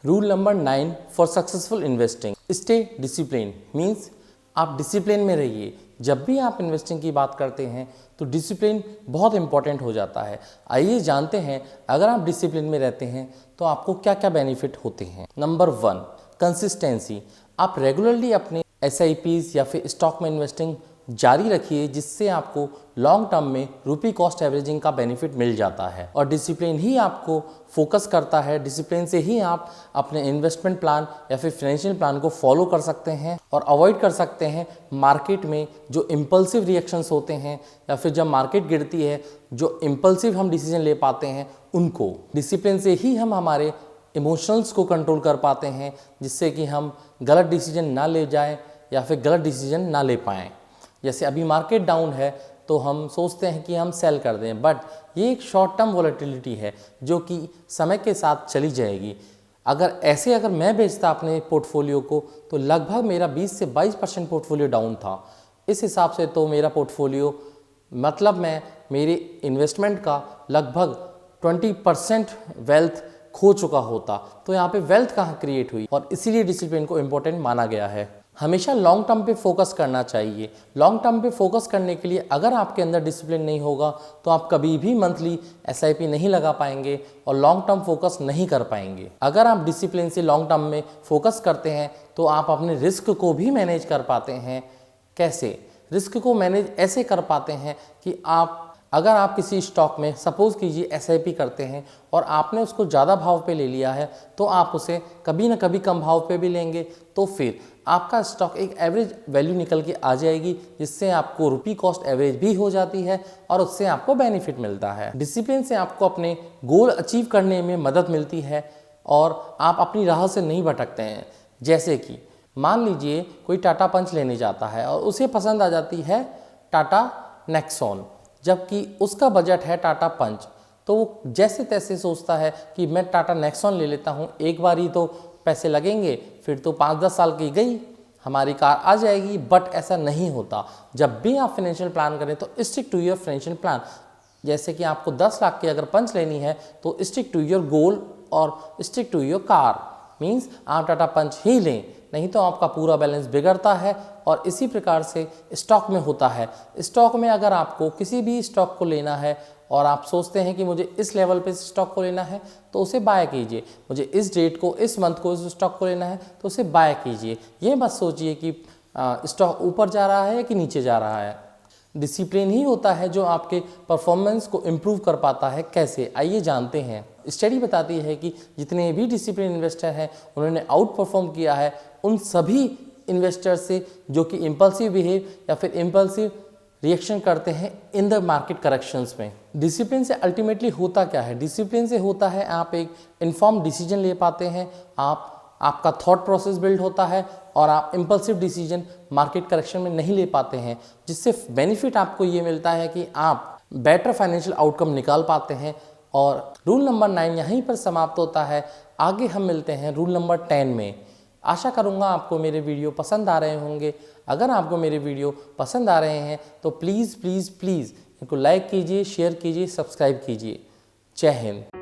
Rule number 9 for successful investing, stay discipline. Means आप discipline में रहिए। जब भी आप इन्वेस्टिंग की बात करते हैं तो डिसिप्लिन बहुत इंपॉर्टेंट हो जाता है। आइए जानते हैं अगर आप डिसिप्लिन में रहते हैं तो आपको क्या क्या बेनिफिट होते हैं। Number 1, consistency. आप रेगुलरली अपने SIPs या फिर स्टॉक में इन्वेस्टिंग जारी रखिए, जिससे आपको लॉन्ग टर्म में रुपी कॉस्ट एवरेजिंग का बेनिफिट मिल जाता है। और डिसिप्लिन ही आपको फोकस करता है, डिसिप्लिन से ही आप अपने इन्वेस्टमेंट प्लान या फिर फाइनेंशियल प्लान को फॉलो कर सकते हैं और अवॉइड कर सकते हैं मार्केट में जो इम्पल्सिव रिएक्शंस होते हैं या फिर जब मार्केट गिरती है जो इम्पल्सिव हम डिसीजन ले पाते हैं उनको। डिसिप्लिन से ही हम हमारे इमोशंस को कंट्रोल कर पाते हैं, जिससे कि हम गलत डिसीजन ना ले जाएं या फिर गलत डिसीजन ना ले पाएँ। जैसे अभी मार्केट डाउन है तो हम सोचते हैं कि हम सेल कर दें, बट ये एक शॉर्ट टर्म वॉलेटिलिटी है जो कि समय के साथ चली जाएगी। अगर मैं बेचता अपने पोर्टफोलियो को तो लगभग मेरा 20 से 22% पोर्टफोलियो डाउन था। इस हिसाब से तो मेरा पोर्टफोलियो मतलब मैं मेरे इन्वेस्टमेंट का लगभग 20% वेल्थ खो चुका होता। तो यहाँ पे वेल्थ कहाँ क्रिएट हुई, और इसीलिए डिसिप्लिन को इम्पोर्टेंट माना गया है। हमेशा लॉन्ग टर्म पे फोकस करना चाहिए। लॉन्ग टर्म पे फोकस करने के लिए अगर आपके अंदर डिसिप्लिन नहीं होगा तो आप कभी भी मंथली SIP नहीं लगा पाएंगे और लॉन्ग टर्म फोकस नहीं कर पाएंगे। अगर आप डिसिप्लिन से लॉन्ग टर्म में फोकस करते हैं तो आप अपने रिस्क को भी मैनेज कर पाते हैं। कैसे? रिस्क को मैनेज ऐसे कर पाते हैं कि अगर आप किसी स्टॉक में सपोज कीजिए SIP करते हैं और आपने उसको ज़्यादा भाव पे ले लिया है तो आप उसे कभी ना कभी कम भाव पे भी लेंगे, तो फिर आपका स्टॉक एक एवरेज वैल्यू निकल के आ जाएगी, जिससे आपको रुपी कॉस्ट एवरेज भी हो जाती है और उससे आपको बेनिफिट मिलता है। डिसिप्लिन से आपको अपने गोल अचीव करने में मदद मिलती है और आप अपनी राह से नहीं भटकते हैं। जैसे कि मान लीजिए कोई टाटा पंच लेने जाता है और उसे पसंद आ जाती है टाटा नेक्सॉन, जबकि उसका बजट है टाटा पंच, तो वो जैसे तैसे सोचता है कि मैं टाटा नेक्सॉन ले लेता हूँ, एक बार ही तो पैसे लगेंगे, फिर तो 5-10 साल की गई हमारी कार आ जाएगी। बट ऐसा नहीं होता। जब भी आप फाइनेंशियल प्लान करें तो stick to your financial plan. जैसे कि आपको 10 लाख की अगर पंच लेनी है तो स्टिक टू योर गोल और stick to your car. Means आप टाटा पंच ही लें, नहीं तो आपका पूरा बैलेंस बिगड़ता है। और इसी प्रकार से स्टॉक में होता है। स्टॉक में अगर आपको किसी भी स्टॉक को लेना है और आप सोचते हैं कि मुझे इस लेवल पे स्टॉक को लेना है तो उसे बाय कीजिए, मुझे इस डेट को इस मंथ को इस स्टॉक को लेना है तो उसे बाय कीजिए। ये मत सोचिए कि स्टॉक ऊपर जा रहा है कि नीचे जा रहा है। डिसिप्लिन ही होता है जो आपके परफॉर्मेंस को इम्प्रूव कर पाता है। कैसे? आइए जानते हैं। स्टडी बताती है कि जितने भी डिसिप्लिन इन्वेस्टर हैं उन्होंने आउट परफॉर्म किया है उन सभी इन्वेस्टर से जो कि इम्पल्सिव बिहेव या फिर इम्पल्सिव रिएक्शन करते हैं इन द मार्केट करेक्शंस में। डिसिप्लिन से अल्टीमेटली होता क्या है? डिसिप्लिन से होता है आप एक इन्फॉर्म डिसीजन ले पाते हैं, आपका थॉट प्रोसेस बिल्ड होता है और आप इम्पल्सिव डिसीजन मार्केट करेक्शन में नहीं ले पाते हैं, जिससे बेनिफिट आपको ये मिलता है कि आप बेटर फाइनेंशियल आउटकम निकाल पाते हैं। और रूल नंबर 9 यहीं पर समाप्त होता है। आगे हम मिलते हैं रूल नंबर 10 में। आशा करूँगा आपको मेरे वीडियो पसंद आ रहे होंगे। अगर आपको मेरे वीडियो पसंद आ रहे हैं तो प्लीज़ प्लीज़ प्लीज़ इनको लाइक कीजिए, शेयर कीजिए, सब्सक्राइब कीजिए। जय हिंद।